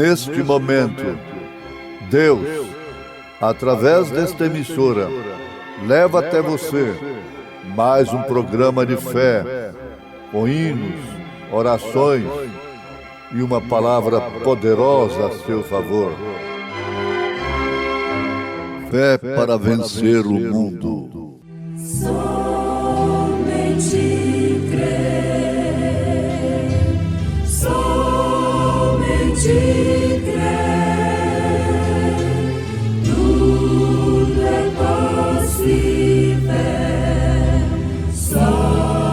neste momento, Deus, através desta emissora, leva até você mais um programa de fé, com hinos, orações e uma palavra poderosa a seu favor. Fé para vencer o mundo. Somente crer, somente crer, tudo é possível, somente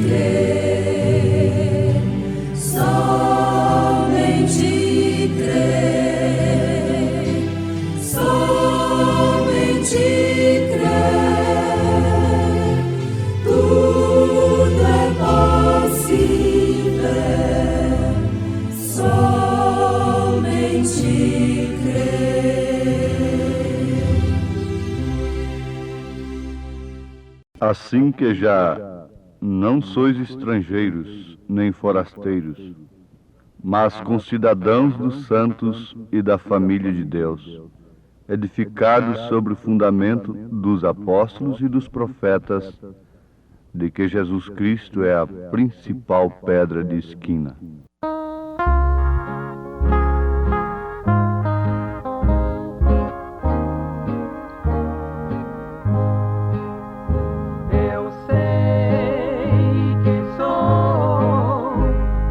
crer, somente crer, somente crer, tudo é possível, somente crer. Assim que já não sois estrangeiros nem forasteiros, mas concidadãos dos santos e da família de Deus, edificados sobre o fundamento dos apóstolos e dos profetas, de que Jesus Cristo é a principal pedra de esquina. Eu sei que sou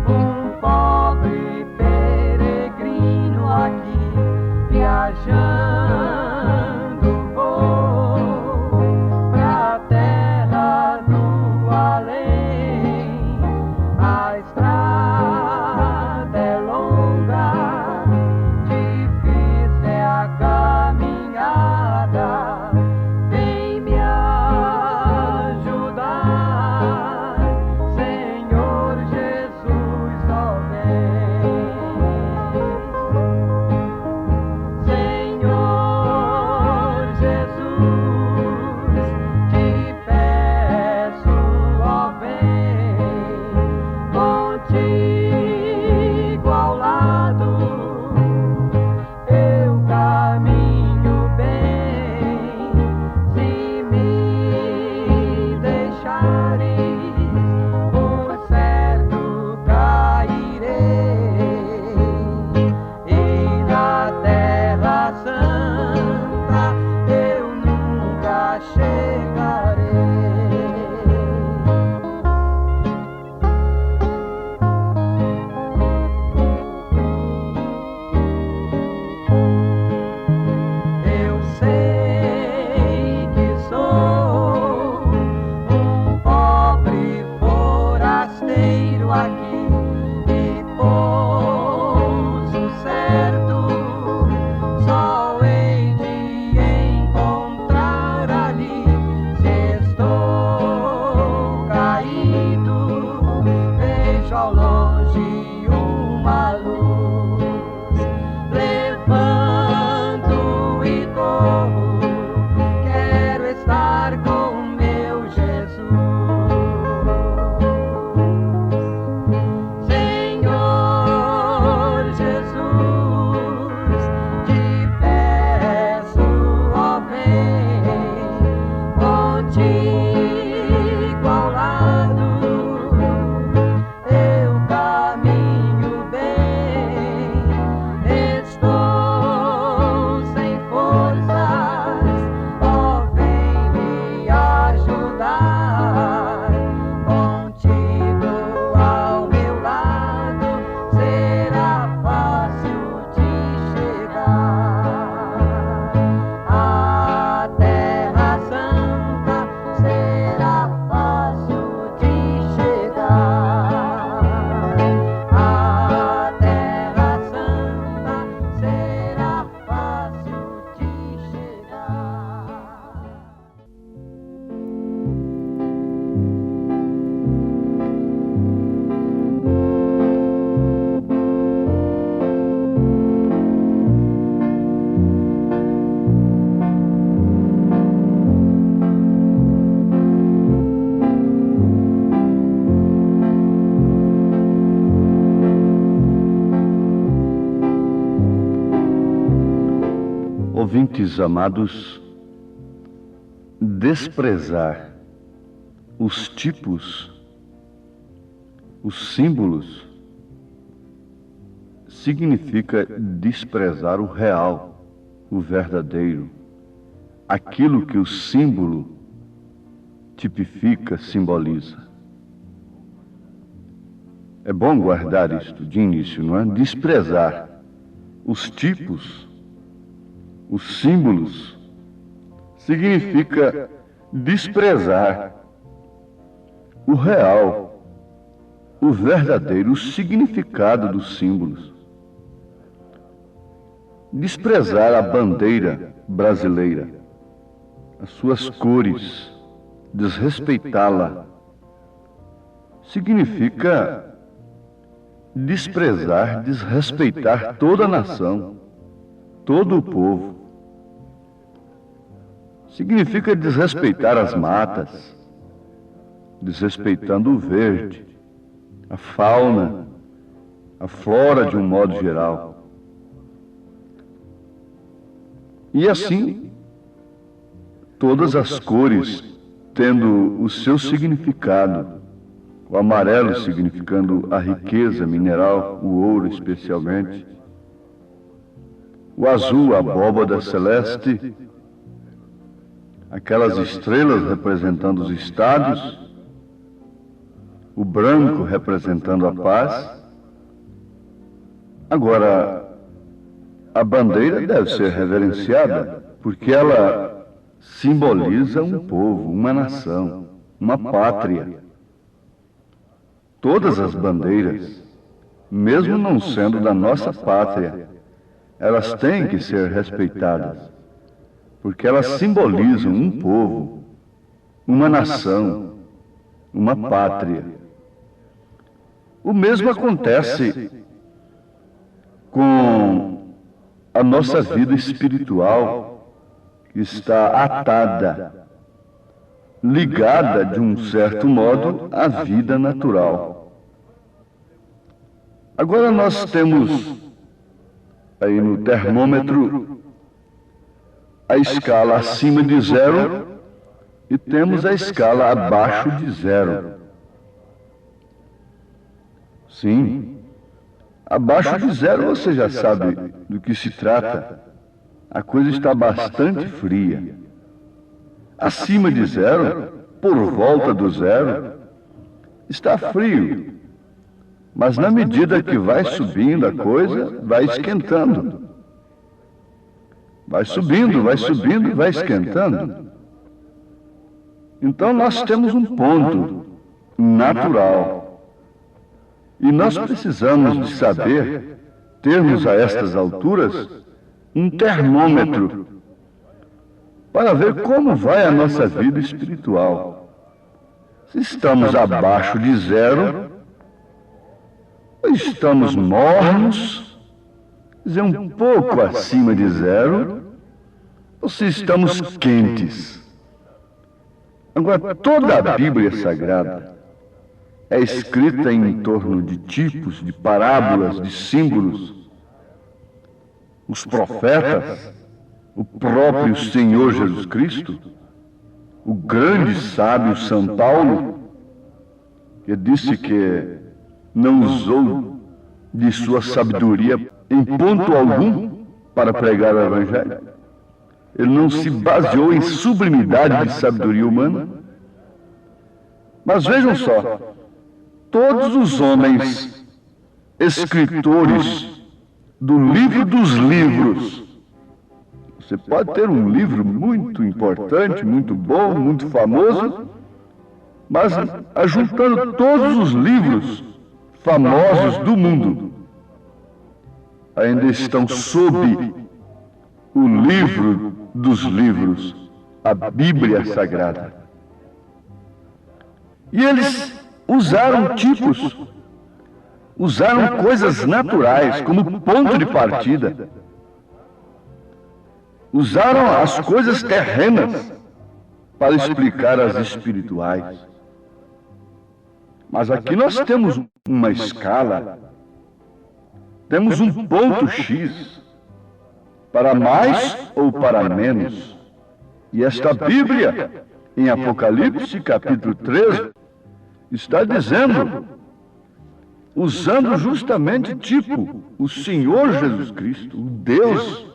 um pobre peregrino aqui, viajando vou pra terra do além. A estrada Ouvintes amados, desprezar os tipos, os símbolos, significa desprezar o real, o verdadeiro, aquilo que o símbolo tipifica, simboliza. É bom guardar isto de início, não é? Desprezar os tipos, os símbolos, significa desprezar o real, o verdadeiro, o significado dos símbolos. Desprezar a bandeira brasileira, as suas cores, desrespeitá-la, significa desprezar, desrespeitar toda a nação, todo o povo. Significa desrespeitar as matas, desrespeitando o verde, a fauna, a flora de um modo geral. E assim, todas as cores tendo o seu significado, o amarelo significando a riqueza mineral, o ouro especialmente, o azul, a abóbada celeste, aquelas estrelas representando os estados, o branco representando a paz. Agora, a bandeira deve ser reverenciada, porque ela simboliza um povo, uma nação, uma pátria. Todas as bandeiras, mesmo não sendo da nossa pátria, elas têm que ser respeitadas, porque elas simbolizam um povo, uma nação, uma pátria. O mesmo acontece com a nossa vida espiritual, que está atada, ligada de um certo modo à vida natural. Agora nós temos aí no termômetro a escala acima de 0 e temos a escala abaixo de 0. Sim, abaixo de 0 você já sabe do que se trata. A coisa está bastante fria. Acima de 0, por volta do 0, está frio. Mas na medida que vai subindo a coisa, vai esquentando. Vai subindo, vai esquentando. Então nós temos um ponto natural. E nós precisamos de saber, termos a estas alturas, um termômetro, para ver como vai a nossa vida espiritual. Se estamos abaixo de 0, ou estamos mornos, quer dizer, um pouco acima de 0, ou se estamos quentes. Agora, toda a Bíblia Sagrada é escrita em torno de tipos, de parábolas, de símbolos. Os profetas, o próprio Senhor Jesus Cristo, o grande sábio São Paulo, que disse que não usou de sua sabedoria em ponto algum para pregar o Evangelho. Ele não se baseou em sublimidade de sabedoria humana. Mas vejam só, todos os homens escritores do livro dos livros. Você pode ter um livro muito importante, muito bom, muito famoso, mas ajuntando todos os livros famosos do mundo, ainda estão sob o livro dos livros, a Bíblia Sagrada. E eles usaram tipos, usaram coisas naturais como ponto de partida. Usaram as coisas terrenas para explicar as espirituais. Mas aqui nós temos uma escala, temos um ponto X, para mais ou para menos. E esta Bíblia, em Apocalipse capítulo 13, está dizendo, usando justamente tipo o Senhor Jesus Cristo, o Deus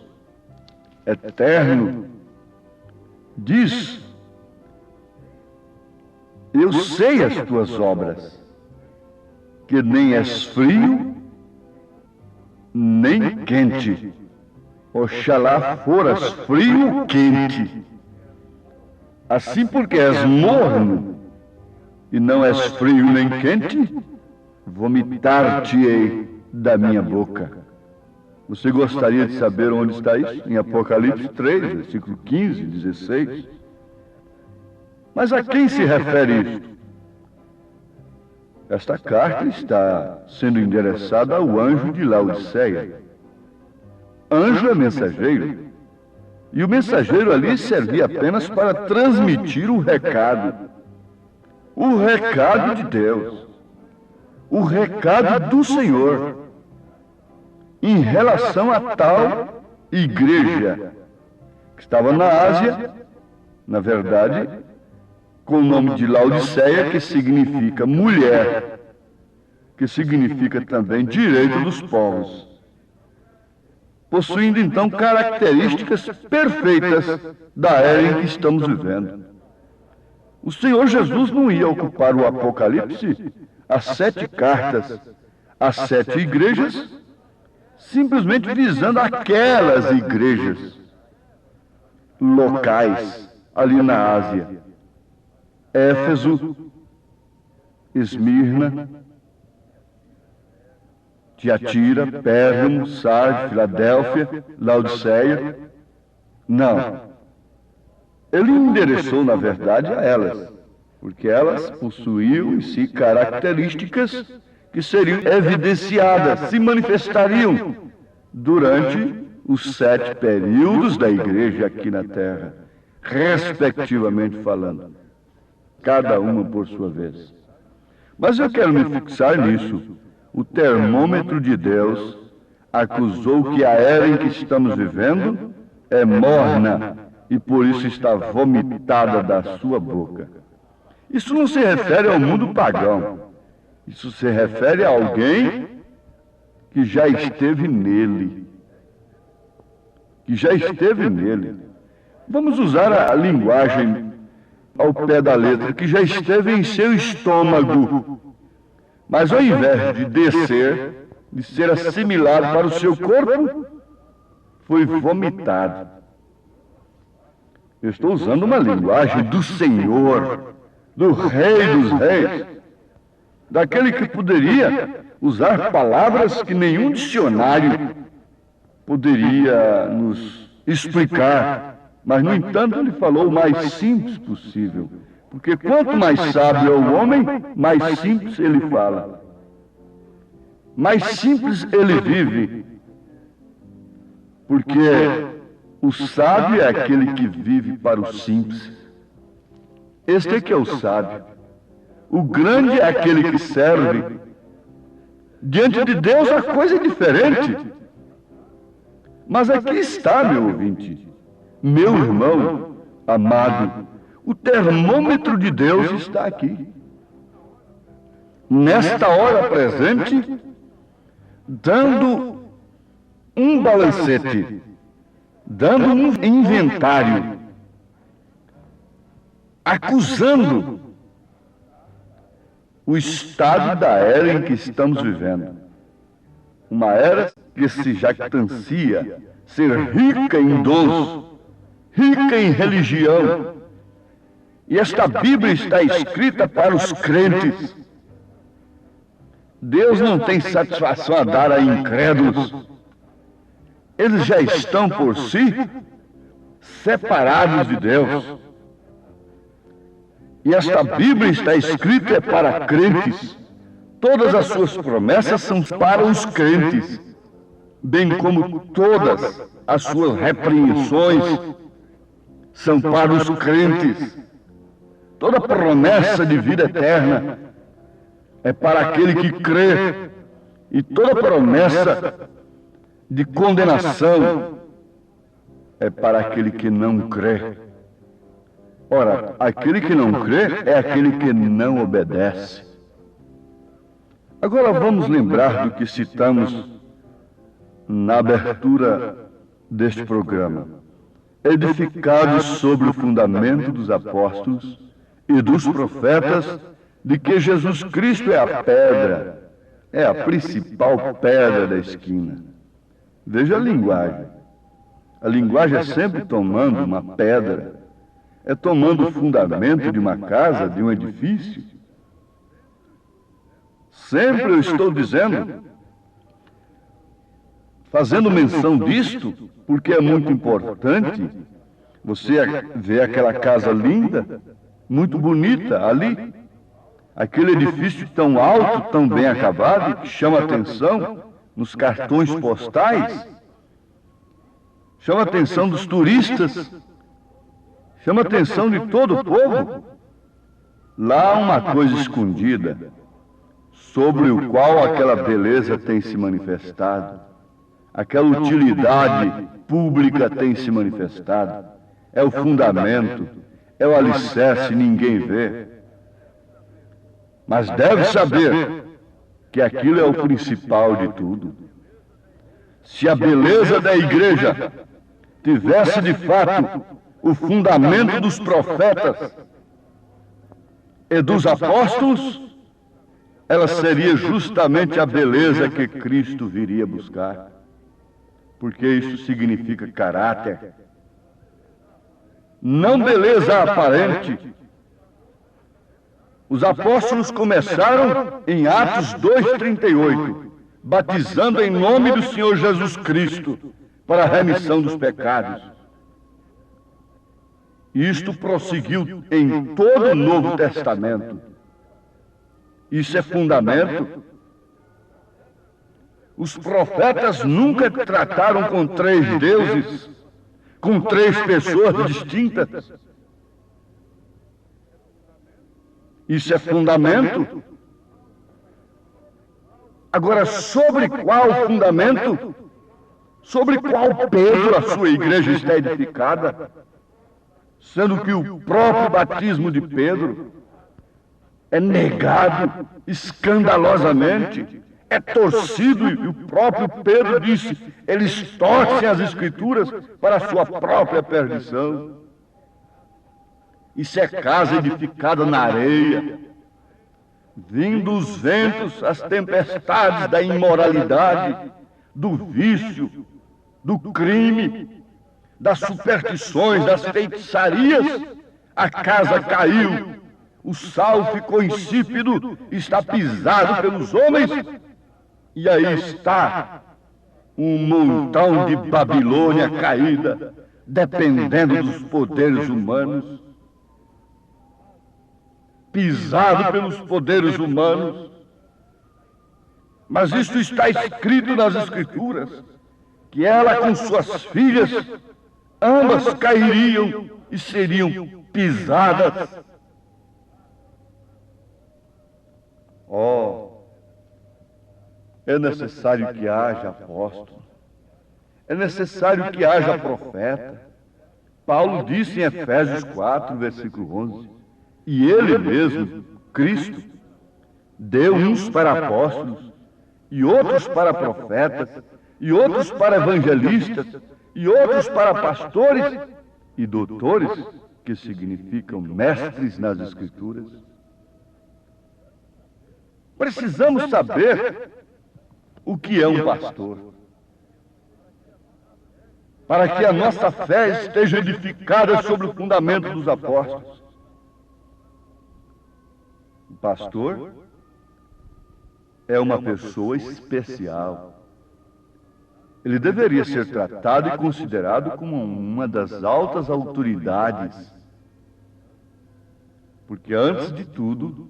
eterno, diz: eu sei as tuas obras, que nem és frio, nem quente. Oxalá foras frio ou quente. Assim, porque és morno e não és frio nem quente, vomitar-te-ei da minha boca. Você gostaria de saber onde está isso? Em Apocalipse 3, versículo 15, 16. Mas a quem se refere isto? Esta carta está sendo endereçada ao anjo de Laodiceia. Anjo é mensageiro. E o mensageiro ali servia apenas para transmitir o recado. O recado de Deus. O recado do Senhor. Em relação a tal igreja que estava na Ásia, na verdade, com o nome de Laodiceia, que significa mulher, que significa também direito dos povos, possuindo então características perfeitas da era em que estamos vivendo. O Senhor Jesus não ia ocupar o Apocalipse, as 7 cartas, as 7 igrejas, simplesmente visando aquelas igrejas locais ali na Ásia. Éfeso, Esmirna, Tiatira, Pérgamo, Sardes, Filadélfia, Laodiceia. Não. Ele endereçou, na verdade, a elas, porque elas possuíam em si características que seriam evidenciadas, se manifestariam durante os 7 períodos da igreja aqui na Terra, respectivamente falando, cada uma por sua vez. Mas eu quero me fixar nisso. O termômetro de Deus acusou que a era em que estamos vivendo é morna e por isso está vomitada da sua boca. Isso não se refere ao mundo pagão. Isso se refere a alguém que já esteve nele. Que já esteve nele. Vamos usar a linguagem ao pé da letra, que já esteve em seu estômago. Mas ao invés de descer, de ser assimilado para o seu corpo, foi vomitado. Eu estou usando uma linguagem do Senhor, do Rei dos Reis, daquele que poderia usar palavras que nenhum dicionário poderia nos explicar. Mas, no entanto, ele falou o mais simples possível. Porque quanto mais sábio é o homem, mais simples ele fala. Mais simples ele vive. Porque o sábio é aquele que vive para o simples. Este é que é o sábio. O grande é aquele que serve. Diante de Deus a coisa é diferente. Mas aqui está, meu ouvinte, meu irmão amado, o termômetro de Deus está aqui. Nesta hora presente, dando um balancete, dando um inventário, acusando o estado da era em que estamos vivendo. Uma era que se jactancia ser rica em dons, rica em religião. E esta Bíblia está escrita para os crentes. Deus não tem satisfação a dar a incrédulos. Eles já estão por si separados de Deus. E esta Bíblia está escrita para crentes. Todas as suas promessas são para os crentes, bem como todas as suas repreensões são para os crentes. Toda promessa de vida eterna é para aquele que crê, e toda promessa de condenação é para aquele que não crê. Ora, aquele que não crê é aquele que não obedece. Agora vamos lembrar do que citamos na abertura deste programa. Edificados sobre o fundamento dos apóstolos e dos profetas, de que Jesus Cristo é a pedra, é a principal pedra da esquina. Veja a linguagem. A linguagem é sempre tomando uma pedra, é tomando o fundamento de uma casa, de um edifício. Sempre eu estou dizendo, fazendo menção disto, porque é muito importante. Você vê aquela casa linda, muito bonita ali, aquele edifício tão alto, tão bem acabado, que chama atenção nos cartões postais, chama a atenção dos turistas, chama a atenção de todo o povo. Lá há uma coisa escondida, sobre o qual aquela beleza tem se manifestado, aquela utilidade pública tem se manifestado. É o fundamento, é o alicerce, ninguém vê. Mas deve saber que aquilo é o principal de tudo. Se a beleza da igreja tivesse de fato o fundamento dos profetas e dos apóstolos, ela seria justamente a beleza que Cristo viria buscar. Porque isso significa caráter. Não beleza aparente. Os apóstolos começaram em Atos 2:38, batizando em nome do Senhor Jesus Cristo para a remissão dos pecados. Isto prosseguiu em todo o Novo Testamento. Isso é fundamento. Os profetas nunca trataram com três deuses, com três pessoas distintas. Isso é fundamento. Agora, sobre qual fundamento? Sobre qual Pedro a sua igreja está edificada? Sendo que o próprio batismo de Pedro é negado escandalosamente, é torcido, e o próprio Pedro disse, eles torcem as Escrituras para a sua própria perdição. Isso é casa edificada na areia, vindo os ventos, as tempestades da imoralidade, do vício, do crime, das superstições, das feitiçarias, a casa caiu, o sal ficou insípido, está pisado pelos homens, e aí está um montão de Babilônia caída, dependendo dos poderes humanos, pisado pelos poderes humanos. Mas isso está escrito nas Escrituras, que ela com suas filhas, ambas cairiam e seriam pisadas. É necessário que haja apóstolo, é necessário que haja profeta. Paulo disse em Efésios 4, versículo 11, e ele mesmo, Cristo, deu uns para apóstolos, e outros para profetas, e outros para evangelistas, e outros para pastores e doutores, que significam mestres nas Escrituras. Precisamos saber o que é um pastor, para que a nossa fé esteja edificada sobre o fundamento dos apóstolos. O pastor é uma pessoa especial. Ele deveria ser tratado e considerado como uma das altas autoridades, porque antes de tudo,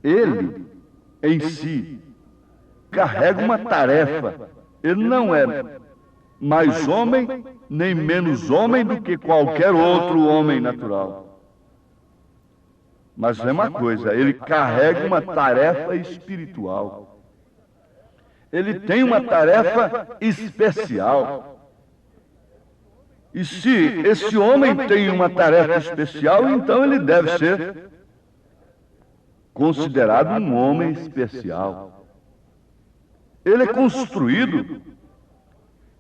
ele em si carrega uma tarefa. Ele não é mais homem nem menos homem do que qualquer outro homem natural. Mas é uma coisa, ele carrega uma tarefa espiritual. Ele tem uma tarefa especial. E se esse homem tem uma tarefa especial, então ele deve ser considerado um homem especial. Ele é construído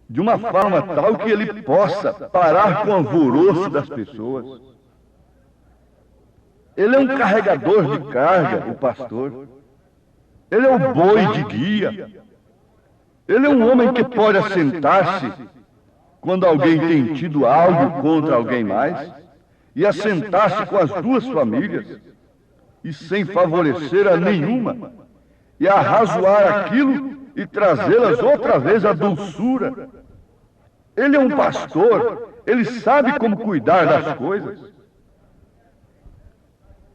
de uma forma tal que ele possa parar com o alvoroço das pessoas. Ele é um carregador de carga, o pastor. Ele é o boi de guia. Ele é um homem que pode assentar-se quando alguém tem tido algo contra alguém mais, e assentar-se com as duas famílias, e sem favorecer a nenhuma, e arrazoar aquilo e trazê-las outra vez à dulçura. Ele é um pastor, ele sabe como cuidar das coisas.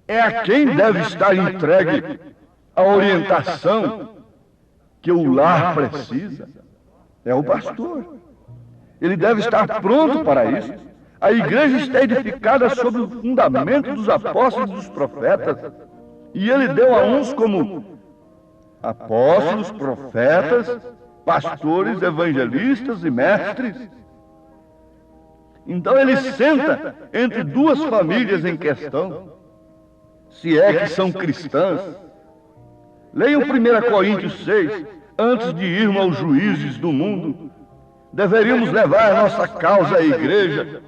É a quem deve estar entregue a orientação que o lar precisa. É o pastor. Ele deve estar pronto para isso. A igreja está edificada sobre o fundamento dos apóstolos e dos profetas. E ele deu a uns como apóstolos, profetas, pastores, evangelistas e mestres. Então ele senta entre duas famílias em questão, se é que são cristãs. Leiam 1 Coríntios 6, antes de irmos aos juízes do mundo. Deveríamos levar a nossa causa à igreja,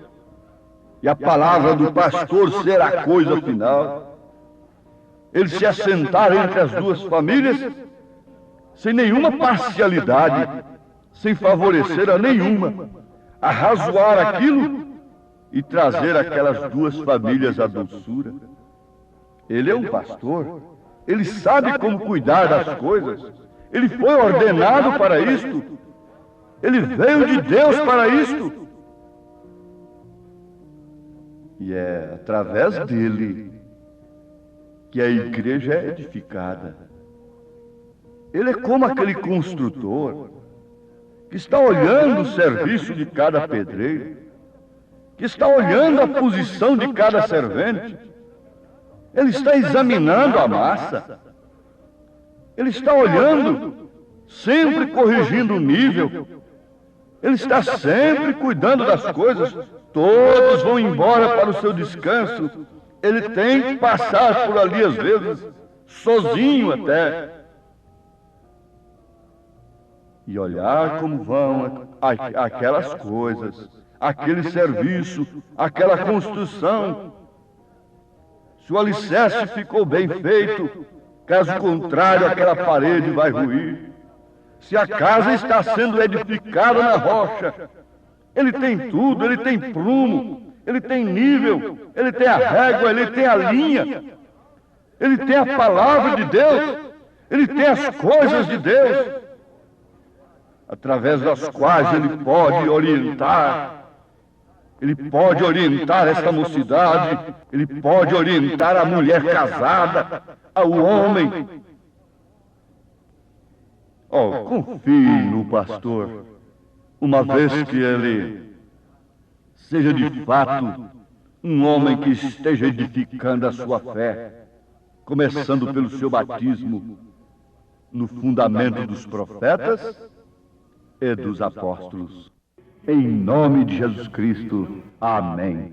e a palavra do pastor ser a coisa final. Eles se assentaram entre as duas famílias, sem nenhuma parcialidade, sem favorecer a nenhuma, arrazoar aquilo e trazer aquelas duas famílias à doçura. Ele é um pastor, ele sabe como cuidar das coisas, ele foi ordenado para isto, ele veio de Deus para isto. E é através dele que a igreja é edificada. Ele é como aquele construtor que está olhando o serviço de cada pedreiro, que está olhando a posição de cada servente. Ele está examinando a massa. Ele está olhando, sempre corrigindo o nível. Ele está sempre cuidando das coisas. Todos vão embora para o seu descanso. Ele tem que passar por ali às vezes, sozinho até, e olhar como vão aquelas coisas, aquele serviço, aquela construção. Se o alicerce ficou bem feito, caso contrário, aquela parede vai ruir. Se a casa está sendo edificada na rocha, ele tem tudo, ele tem prumo, ele tem nível, ele tem a régua, ele tem a linha, ele tem a palavra de Deus, ele tem as coisas de Deus, através das quais ele pode orientar. Ele pode orientar essa mocidade, ele pode orientar a mulher casada, ao homem. Confie no pastor, uma vez que ele seja de fato um homem que esteja edificando a sua fé, começando pelo seu batismo no fundamento dos profetas e dos apóstolos. Em nome de Jesus Cristo. Amém.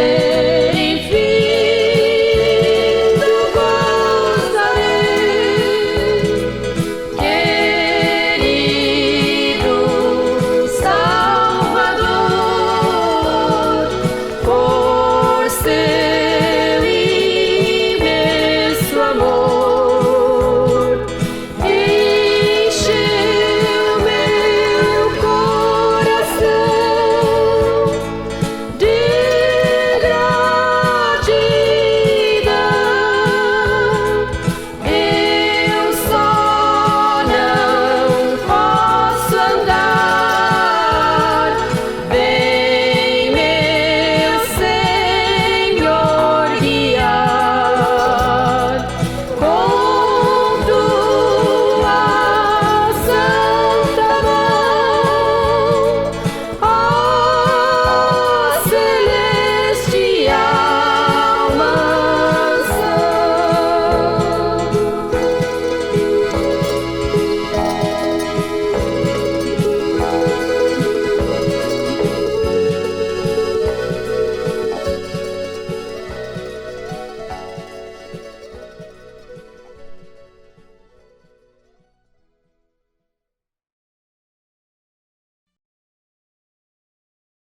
ser.